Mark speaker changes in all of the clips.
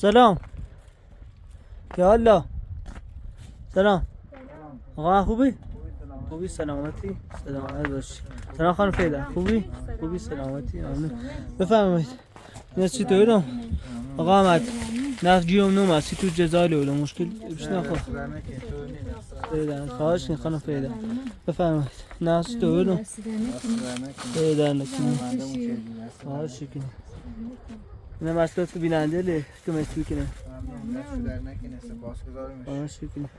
Speaker 1: سلام. یا الله. سلام. آقا خوبی؟ خوبی سلامتی؟ سلامت باشی. سلام خانم فیدا. خوبی؟ خوبی سلامتی؟ ممنون. بفرمایید. نسی تو آقا احمد نفت جیوم نوم هستی تو جزایل اولو مشکل بیش نخوا فیدا خواهش کن خانم فیدا بفرمایید نسی تو اولو فیدا نکنم خواهش کن اینه مسئولات بیننده لی که مسئول کنه خواهش کن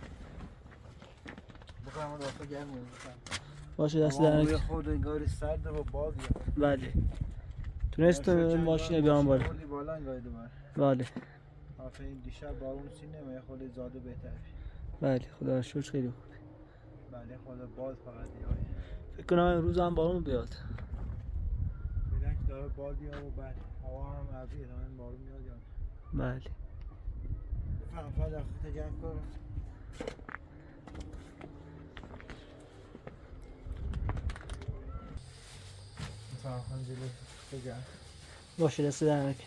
Speaker 1: باشه دست در نکنه
Speaker 2: خود انگاری سرد و باد
Speaker 1: بله تونست ماشین بیان بالا بله
Speaker 2: آفرین دیشب بارون سینه خود زاده بهتر
Speaker 1: بله خدا شکر خیلی خوب
Speaker 2: بله خدا باد فقط بیاد
Speaker 1: فکر کنم امروز هم بارون بیاد
Speaker 2: فعلا که داره باد یا و بعد هوا هم ابری ادامه بارون میاد یا
Speaker 1: بله
Speaker 2: فقط خود جمع کن مثلا جلو بگم
Speaker 1: باشه دست در نکن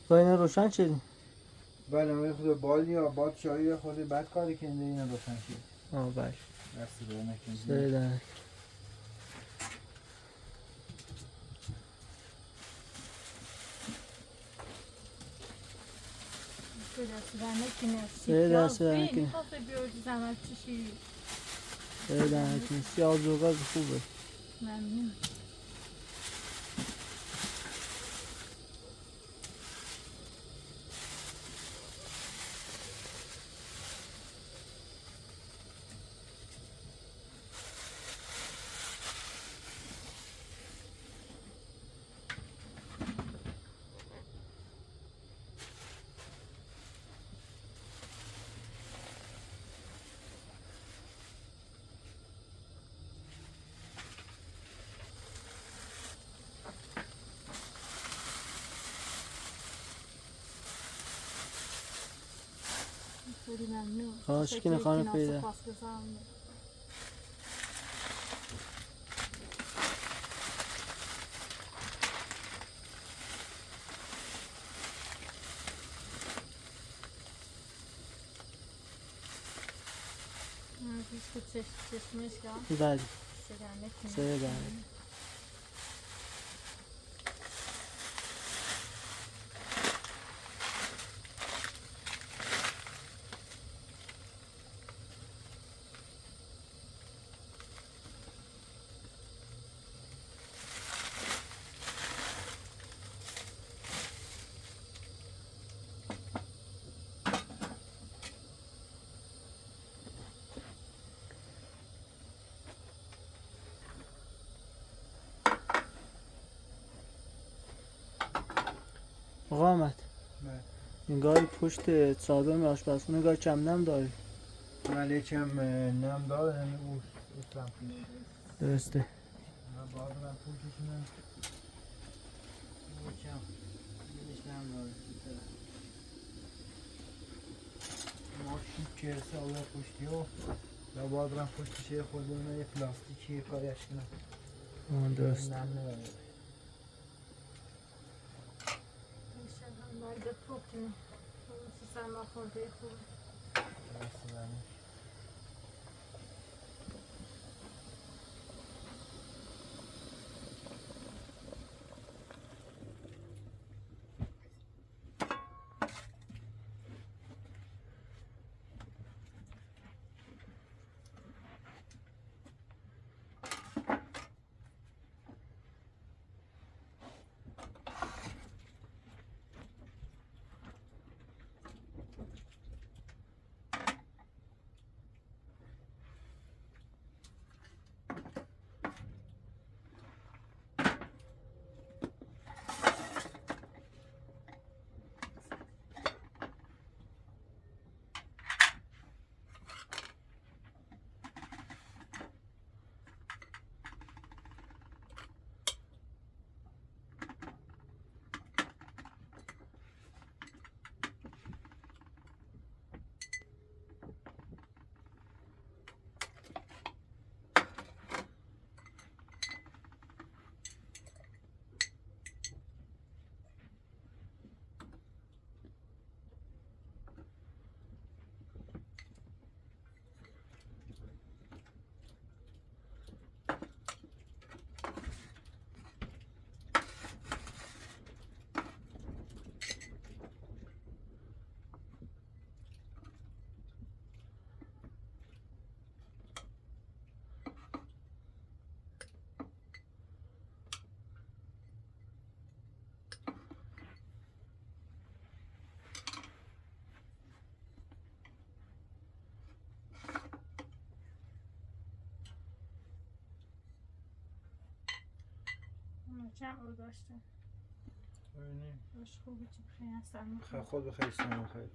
Speaker 1: با این روشن شدیم
Speaker 2: بله من خود باد یا باد شایی خود بد کاری کنده اینا روشن شد
Speaker 1: بله
Speaker 2: دست در نکن
Speaker 1: سر در نکن سر دست در نکن سر در نکن سیاه زوغاز خوبه
Speaker 3: ممنون
Speaker 1: خواهش کنه خانم پیدا بله سر در نکن آقا احمد انگار پشت صادم آشپزخونه انگار چم نم داری
Speaker 2: بله چم نم داره او سمت
Speaker 1: درسته
Speaker 2: من باید من پوششونم او چم دلش نم داره ماشین که ساله پشتی و یا باید من پشتشه خودمون یه پلاستیکی کاریش کنم
Speaker 1: درست
Speaker 2: نم نداره
Speaker 3: مرد توکنه سرما خورده خوبه
Speaker 2: دست بله
Speaker 3: جمع داشته.
Speaker 2: ببینیم.
Speaker 3: باش خوبی چی بخیر هستم.
Speaker 2: خیلی خود بخیر سلام خیر.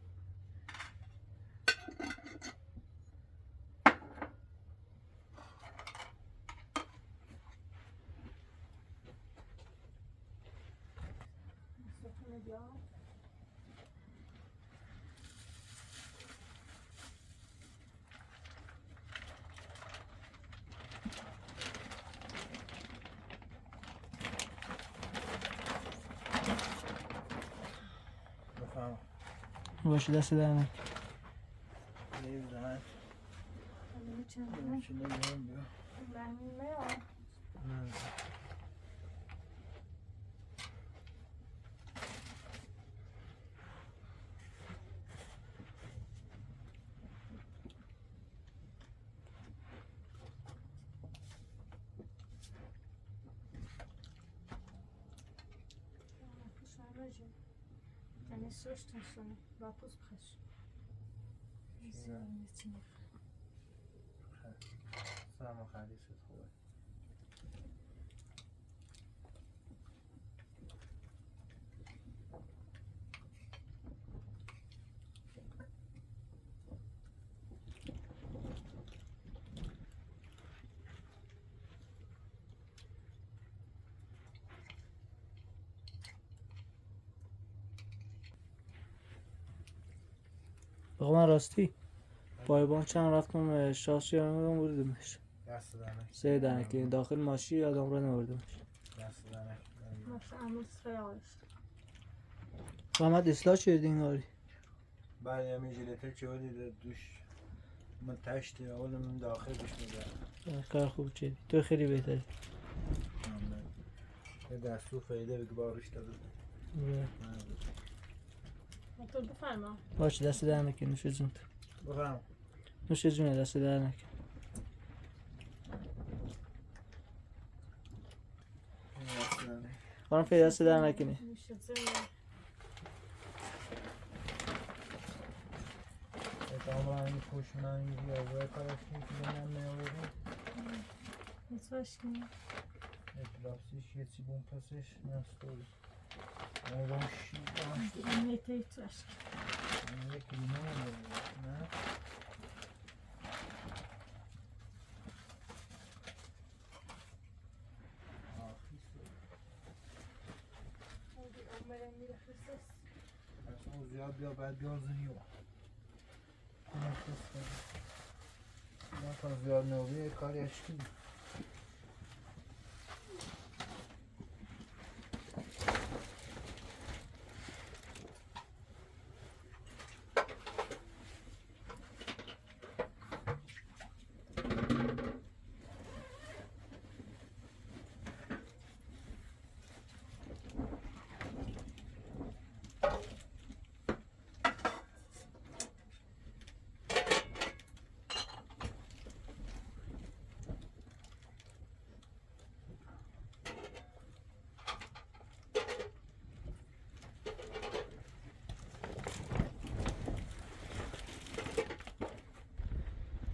Speaker 3: مستقیم بیا.
Speaker 2: بفهم.
Speaker 1: باشه دست در نکن.
Speaker 2: نمیدونم.
Speaker 3: حالا چند
Speaker 2: نمیدونم بیا.
Speaker 3: برمی میاد.
Speaker 2: نه.
Speaker 3: Yani söğüşten sonra vapuz kaç.
Speaker 2: سلام خیلی شد خوبه.
Speaker 1: بقا من راستی بایبان چند رفتم شاسی هم بردمش.
Speaker 2: دست دانه.
Speaker 1: 3 دانه که داخل ماشی آدم را نوردمش.
Speaker 2: دست دانه.
Speaker 3: Nasıl amelsfrei ist.
Speaker 1: محمد اصلاح شدین آری.
Speaker 2: بعد همین جلتر که ولی دوش من تشت اول من داخل بش میدم.
Speaker 1: کار خوب چیدی. تو خیلی بهتری.
Speaker 2: یه دستو فایده بگه بارش داده.
Speaker 3: Motor بفرما.
Speaker 1: باشه دست در نکن نوش جون.
Speaker 2: بفهم.
Speaker 1: نوش جونه دست در نکن.
Speaker 2: دست دانه.
Speaker 1: خانم فعلا دست در نکنی.
Speaker 3: میشه زمین.
Speaker 2: کاملا این پوشونه این بیاوه کارش که من میآورم.
Speaker 3: Nasıl ki?
Speaker 2: پلاستیک یه چی بون پسش نستوری. اون شی داشت.
Speaker 3: Emniyete ihtiyaç.
Speaker 2: یکی نه. اون زیاد بیا بعد بیار زنیو. نه تا زیاد نویه کاری اشکی.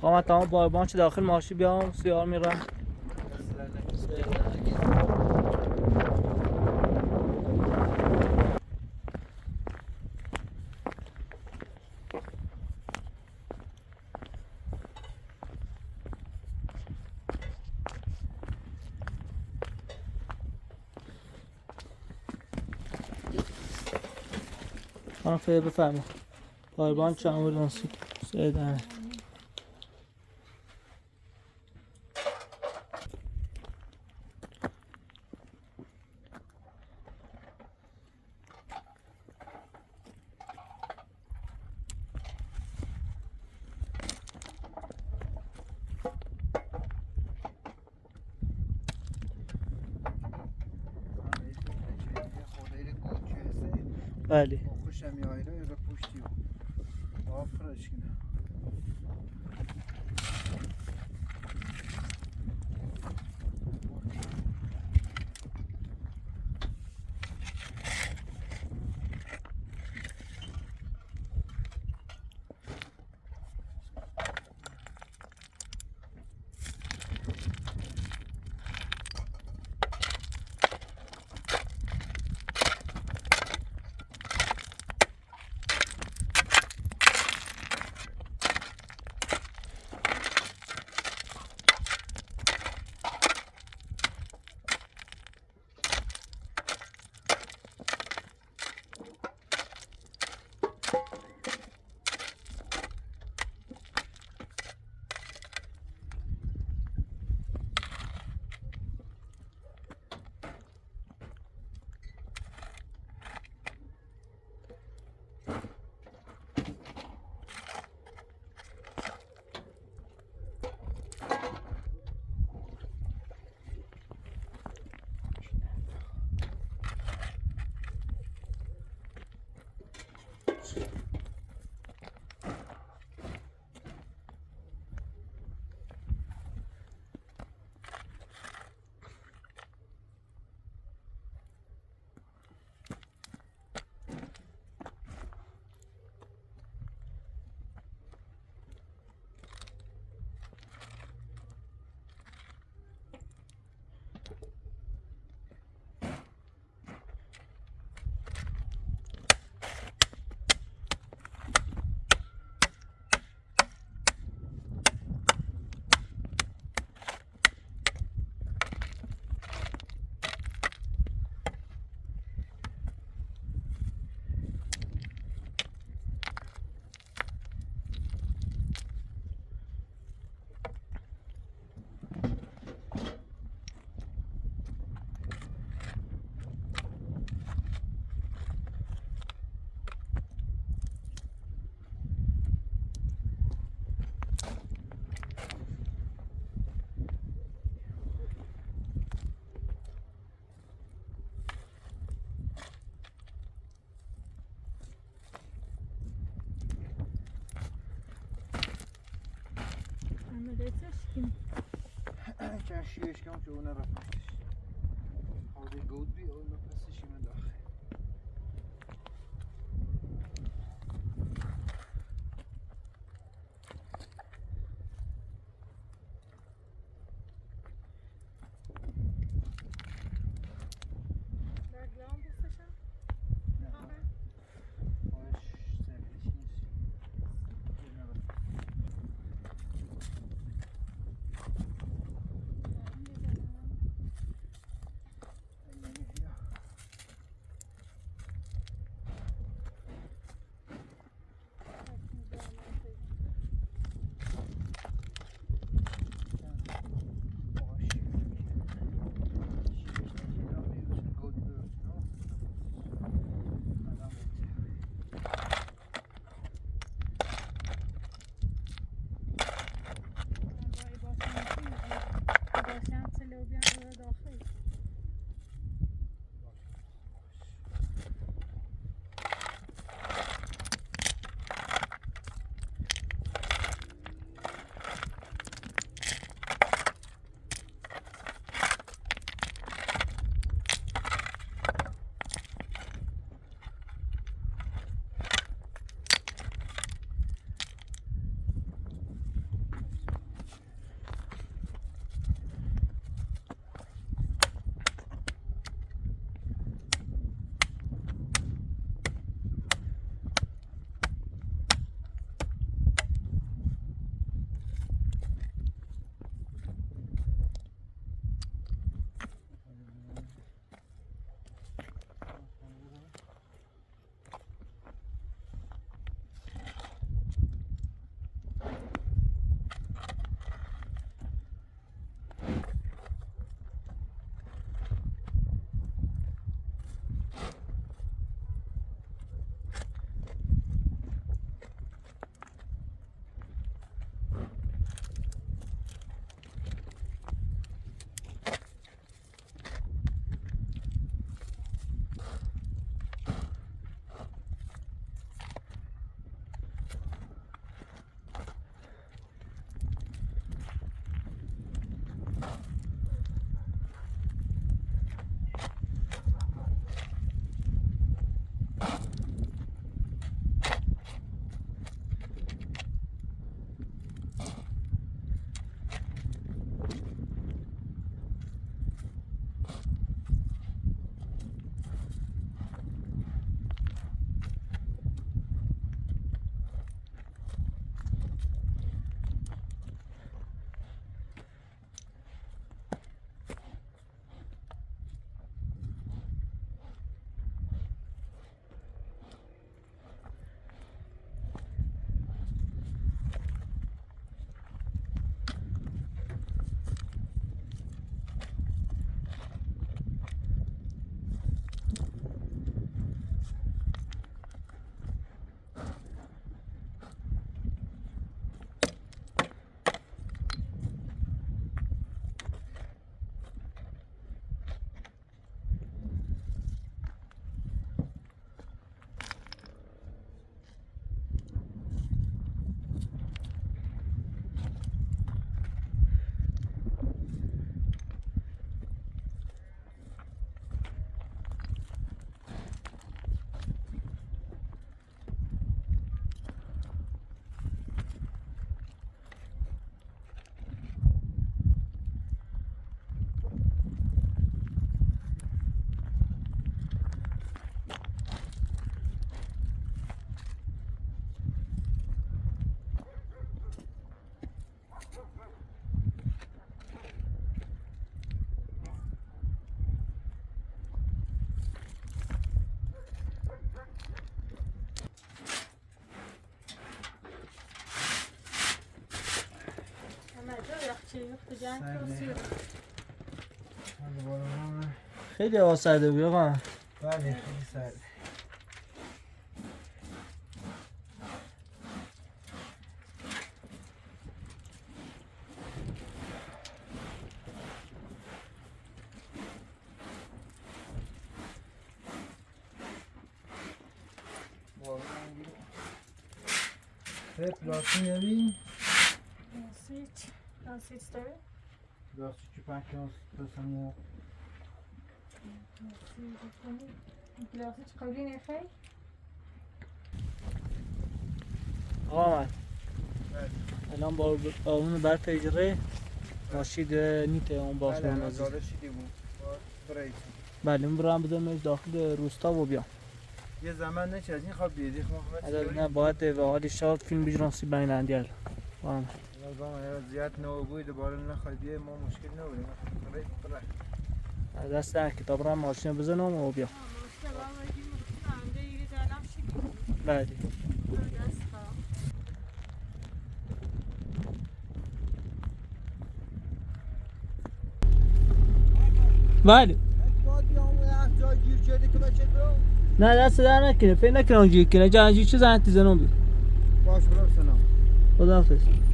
Speaker 1: من تمام بایبان چه داخل ماشی بیام سیار میرم. خانم فعلا بفرما. بایبان چند بود نسی؟ 3 دانه. بله.
Speaker 2: خوشم میایره یا پشتی آفرش کنه. چیش کم که اون رفتش حاضر گود بی اون نفسش من داخل
Speaker 3: Background istesen?
Speaker 1: خیلی هوا سرده بود آقا.
Speaker 2: بله خیلی سرده. پلاستیک نبین؟
Speaker 3: Lansich dاره؟
Speaker 2: پلاستیکی 5 پسمو
Speaker 3: گلاسه چه قبلی نخیر؟
Speaker 1: آقا آمد الان با اون بر پیجره ماشید نیته اون باخت
Speaker 2: بله
Speaker 1: نازی
Speaker 2: نظاره شیدی بود برایت
Speaker 1: بله این برام بدم داخل روستا و بیام
Speaker 2: یه زمان نچه از این خواب بیدی
Speaker 1: اگر نه باید به حالی شاد فیلم بجرانسی بین اندیال آمد
Speaker 2: زیاد نو بود دوباره نخواد بیه ما مشکل نبودیم برایت برایت
Speaker 1: دست در کتاب را ماشین بزنم و بیام
Speaker 3: ماشته با ویدی مختار انده ایری دلم شکلی
Speaker 1: بله
Speaker 3: دست خواهم
Speaker 1: بله
Speaker 2: باید بیام و یک جا گیر کرده که بچه برو
Speaker 1: نه دست در نکنه فکر نکنم جیر کنه جانجی چه زنتی زنم بی
Speaker 2: باش برو سلام
Speaker 1: خدا حافظ
Speaker 2: سلام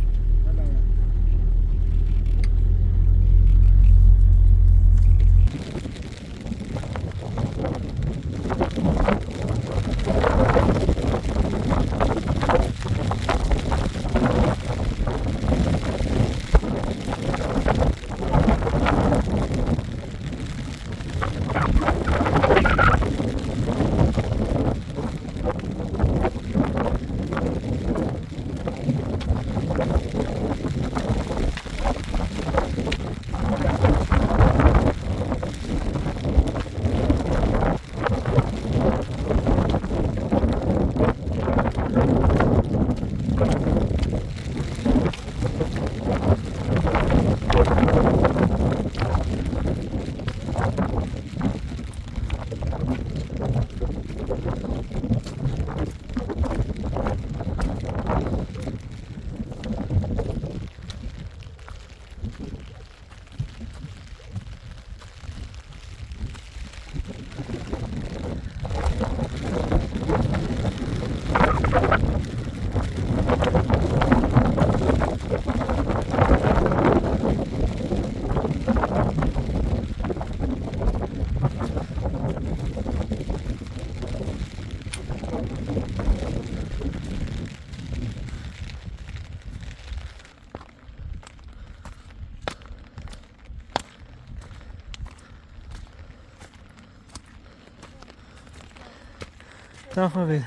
Speaker 1: تنخواه بید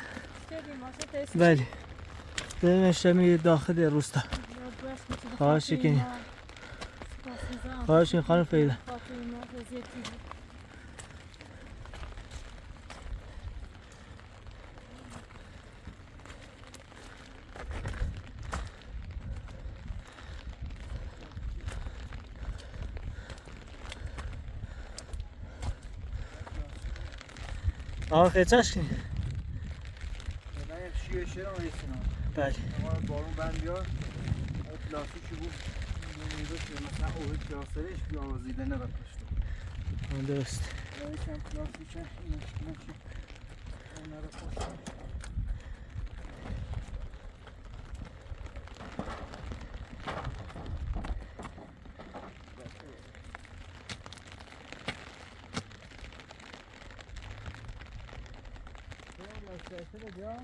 Speaker 1: بله داریم اشتمی داخل روستا خواهش کنی خواهش کنی خانم فیده آقا خیچش کنی
Speaker 2: شیه شیرم ایسینا
Speaker 1: بله
Speaker 2: اما بارون بند بیار پلاستیکی بود مثلا اوه پلاسترش بیاوازیده نبرد پشتو
Speaker 1: درست
Speaker 2: یکم پلاستیکه اینش اون رو پشتو بیا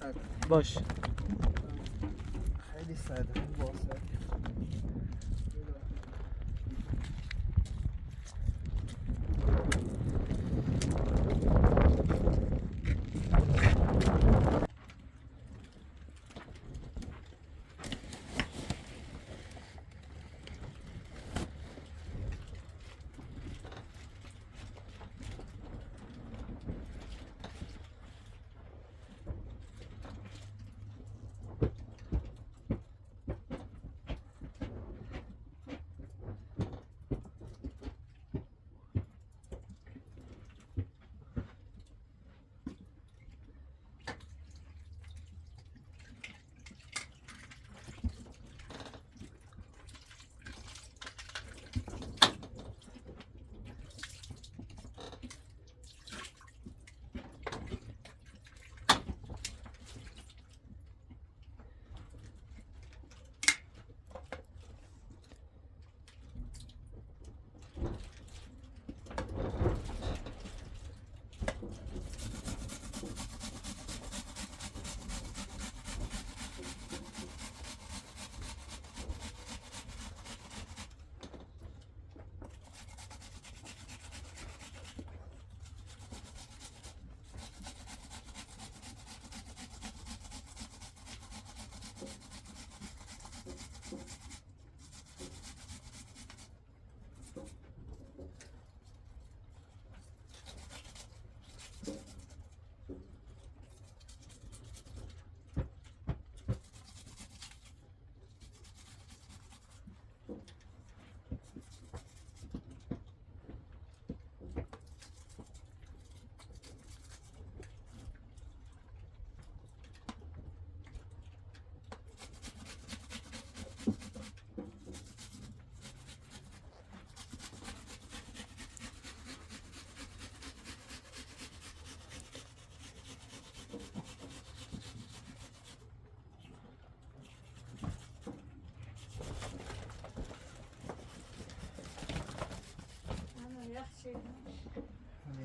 Speaker 2: واسط
Speaker 1: باش.
Speaker 2: خیلی سرده، خیلی واسط.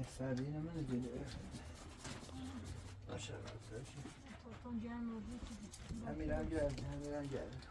Speaker 2: یه سردی نمیده جلوه باشه همیرم گرد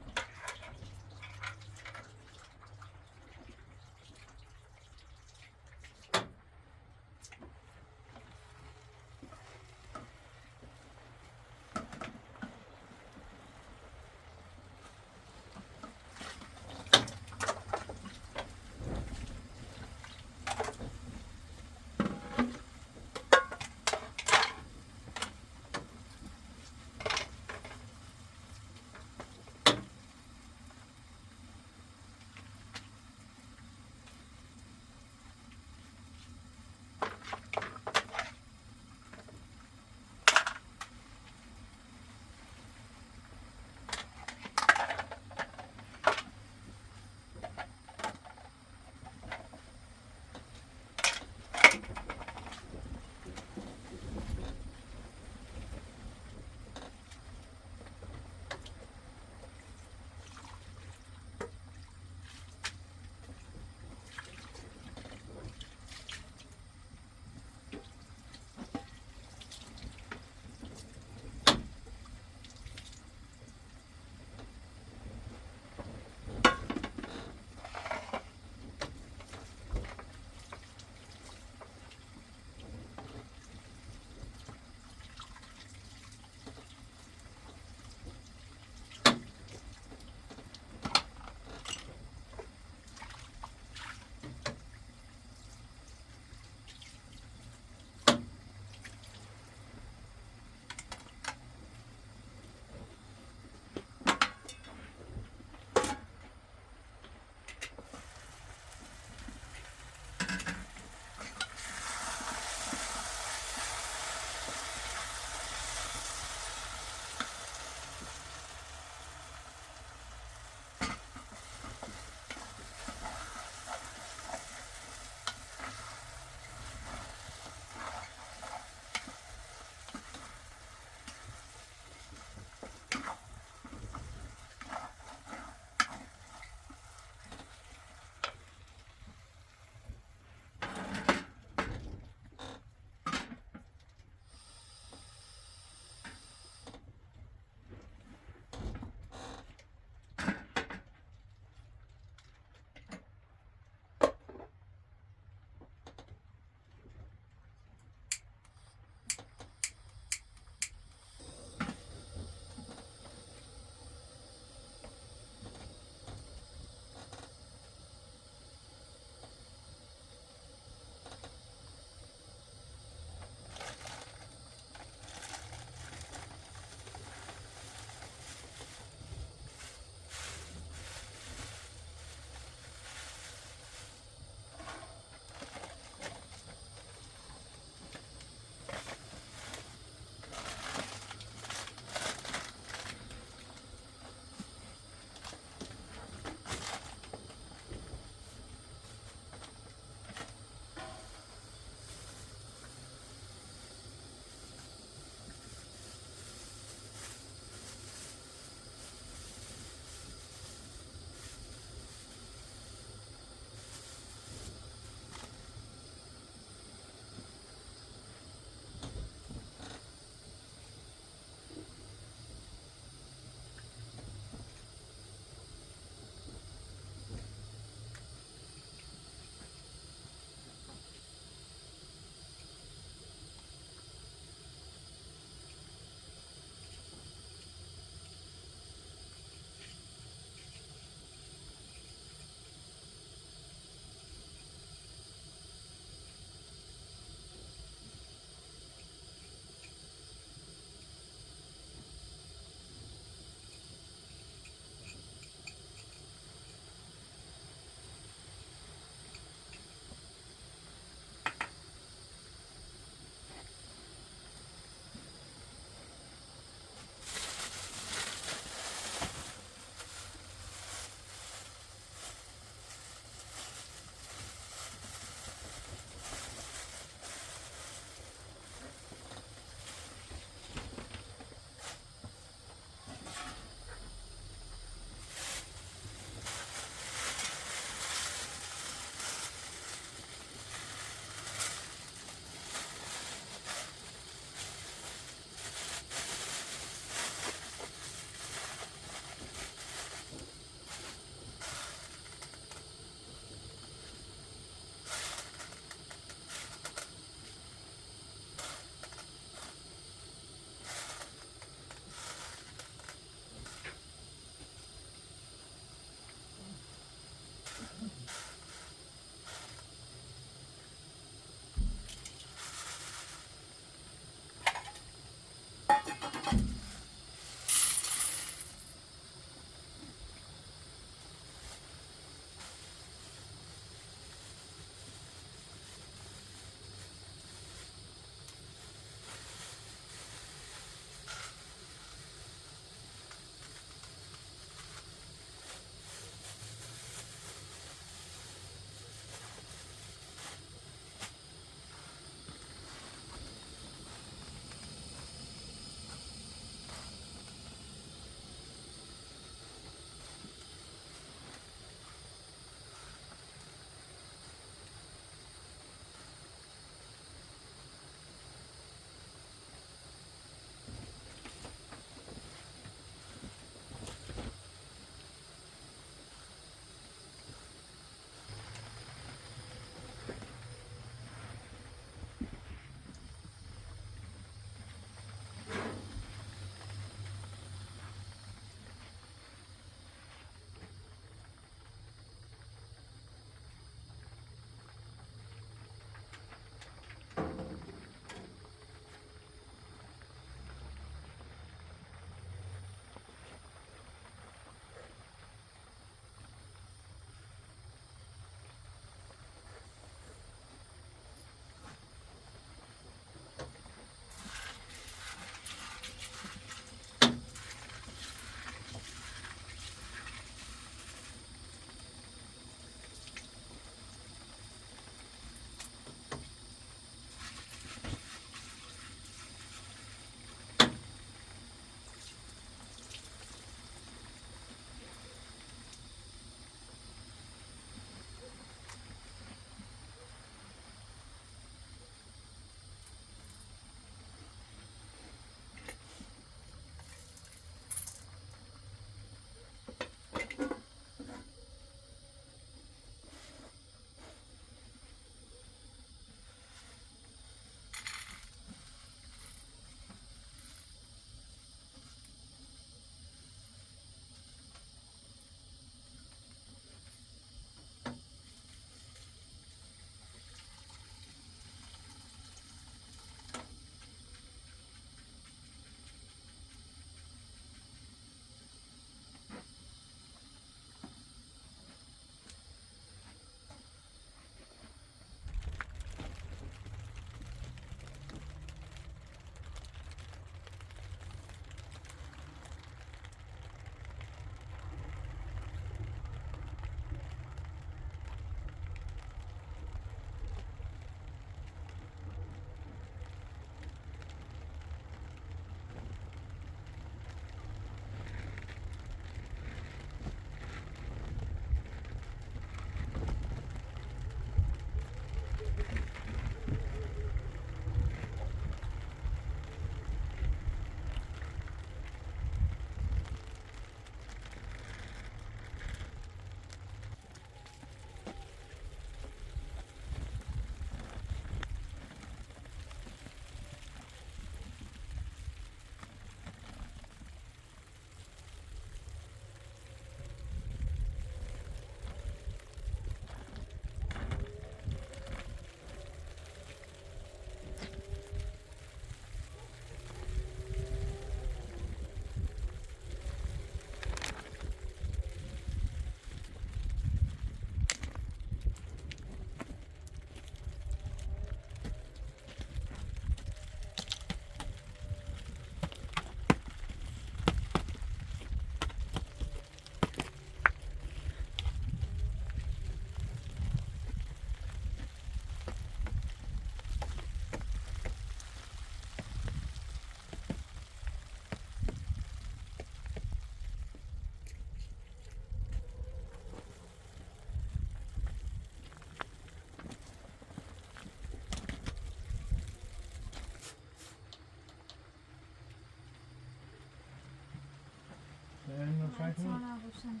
Speaker 3: روشن.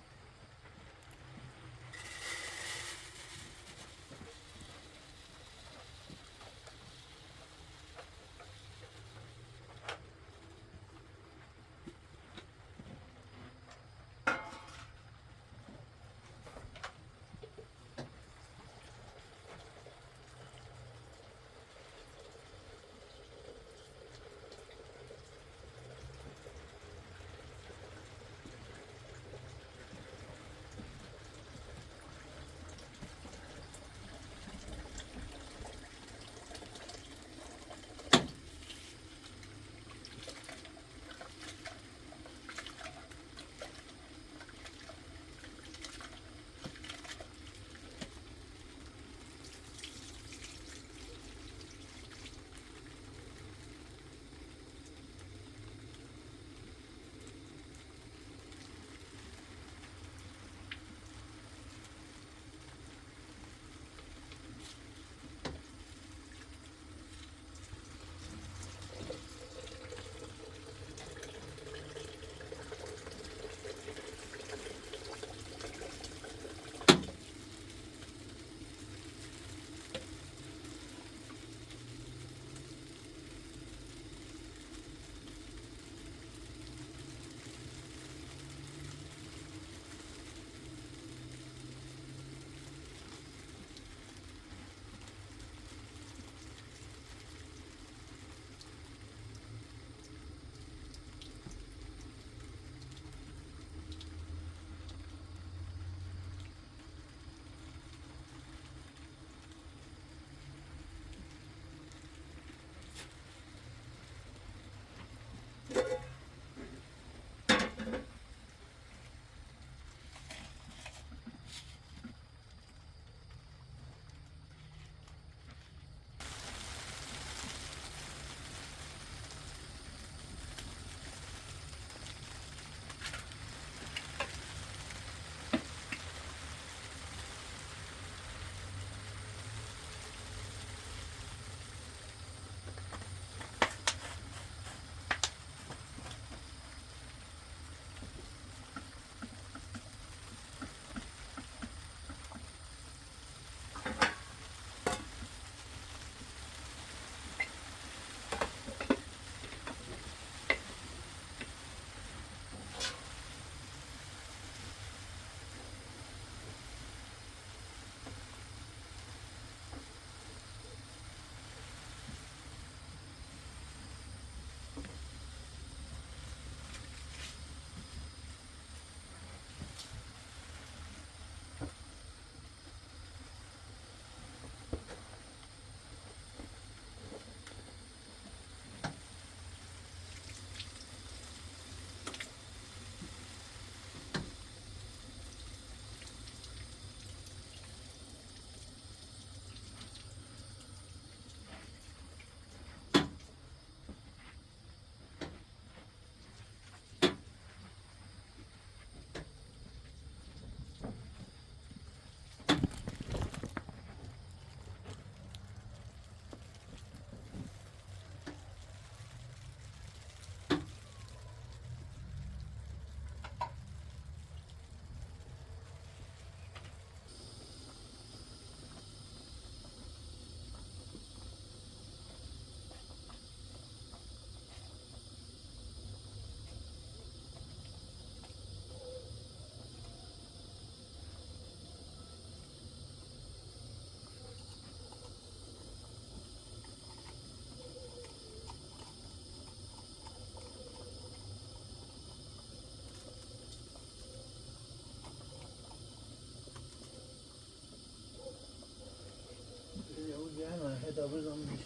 Speaker 2: هذا بزن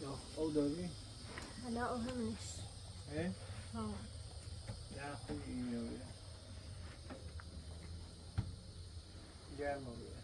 Speaker 2: یا او داری؟
Speaker 3: لا أهمنش.
Speaker 2: ايه؟
Speaker 3: ها.
Speaker 2: لا خوی اینو گرم بیا.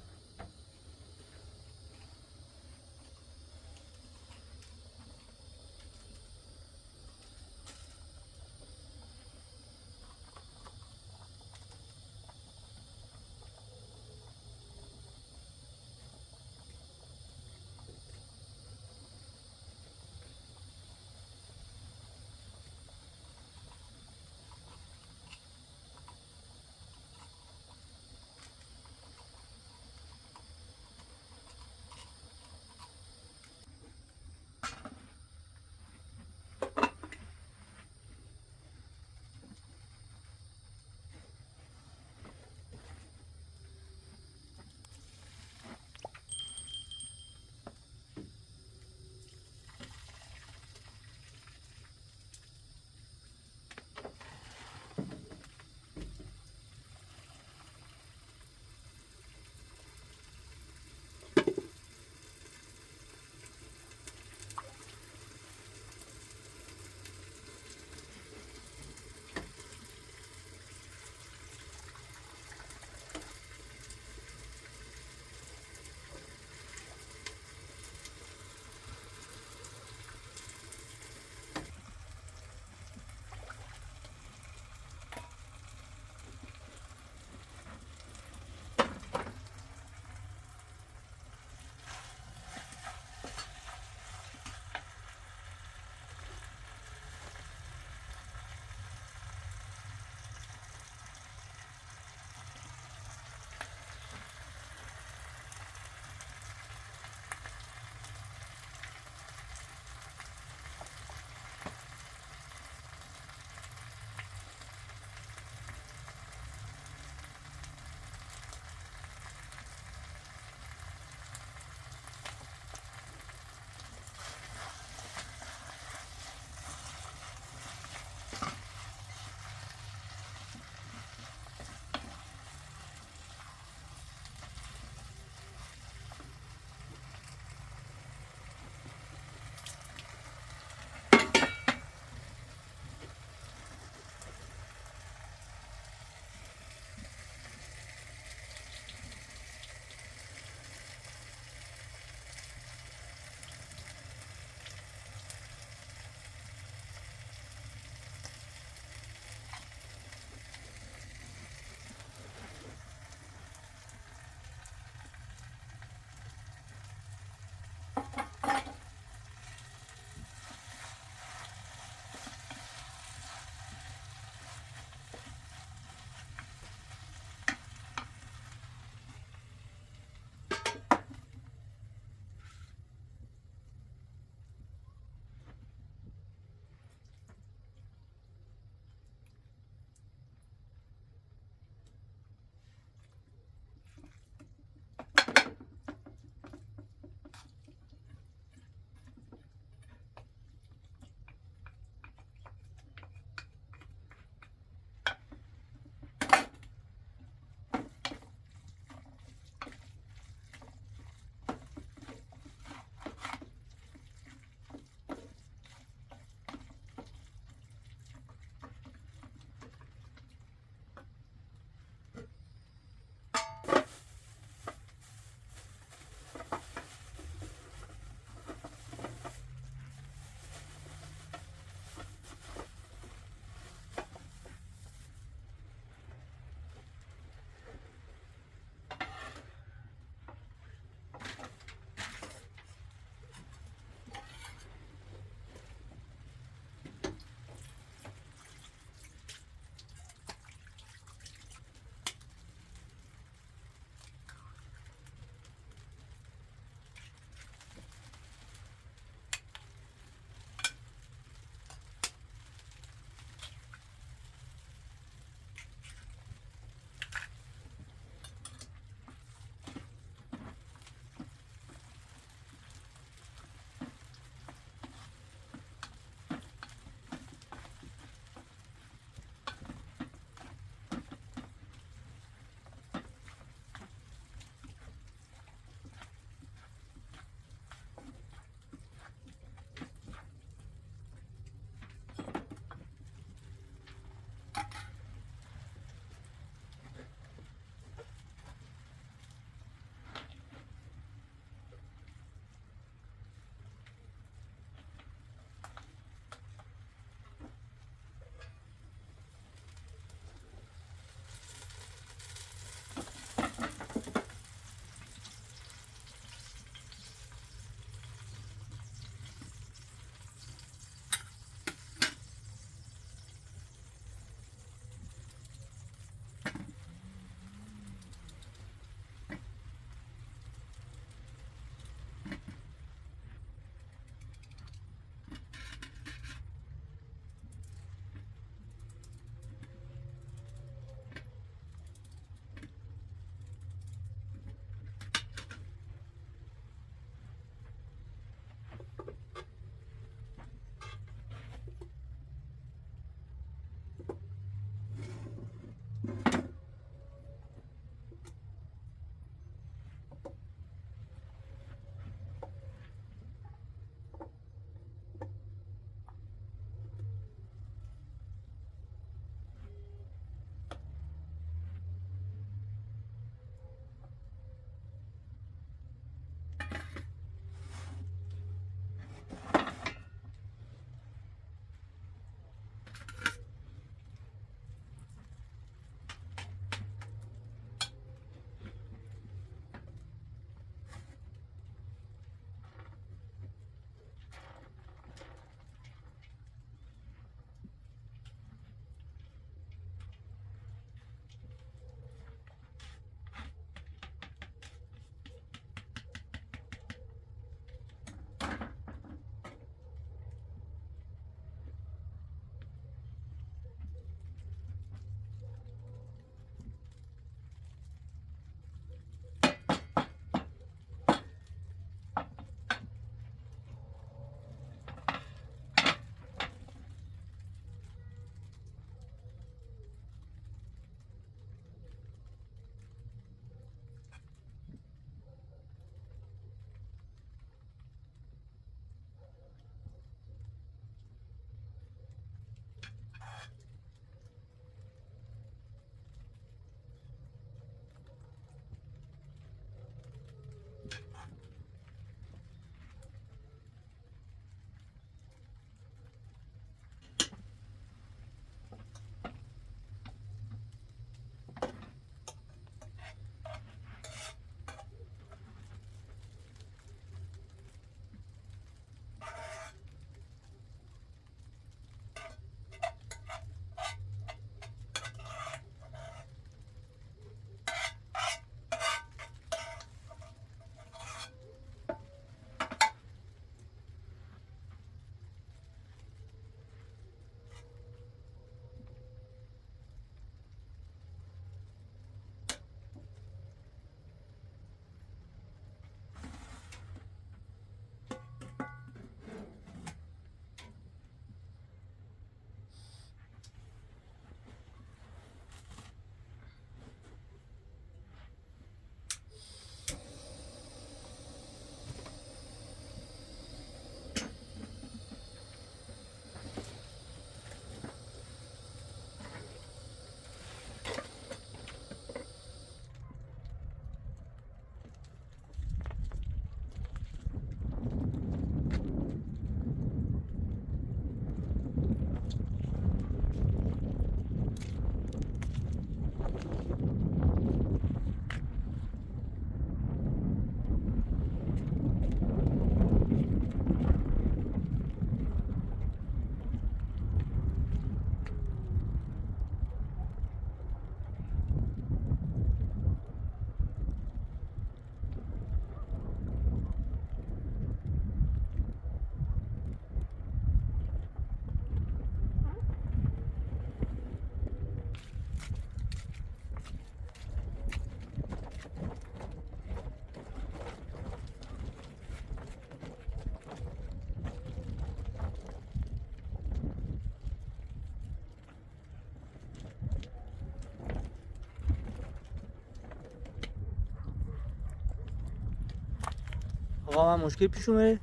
Speaker 1: آقا من مشکل پیش اومده.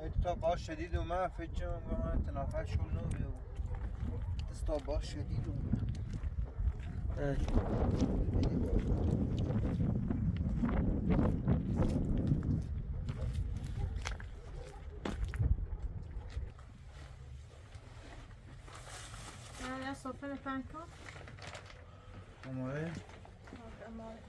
Speaker 2: استابا شدید اومد فکر کنم تنفسشون نمیاد. استابا شدید اومد.
Speaker 3: یا سفره پنج کن.
Speaker 2: آماده؟
Speaker 3: آماده.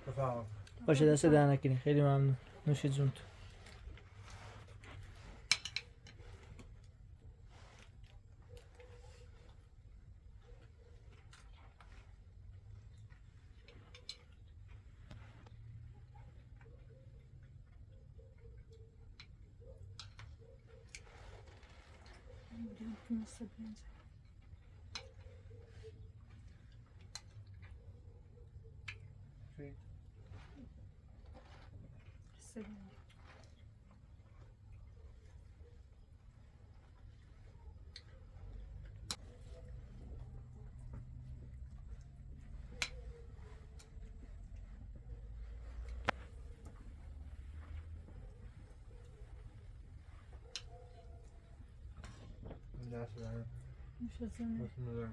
Speaker 2: بفرمایید.
Speaker 1: باشه دست در نکنی. خیلی ممنون. نوش جون تو.
Speaker 3: مثل بنز. سلام.
Speaker 2: دست دارم.
Speaker 3: میشه زنه.
Speaker 2: بسم الله.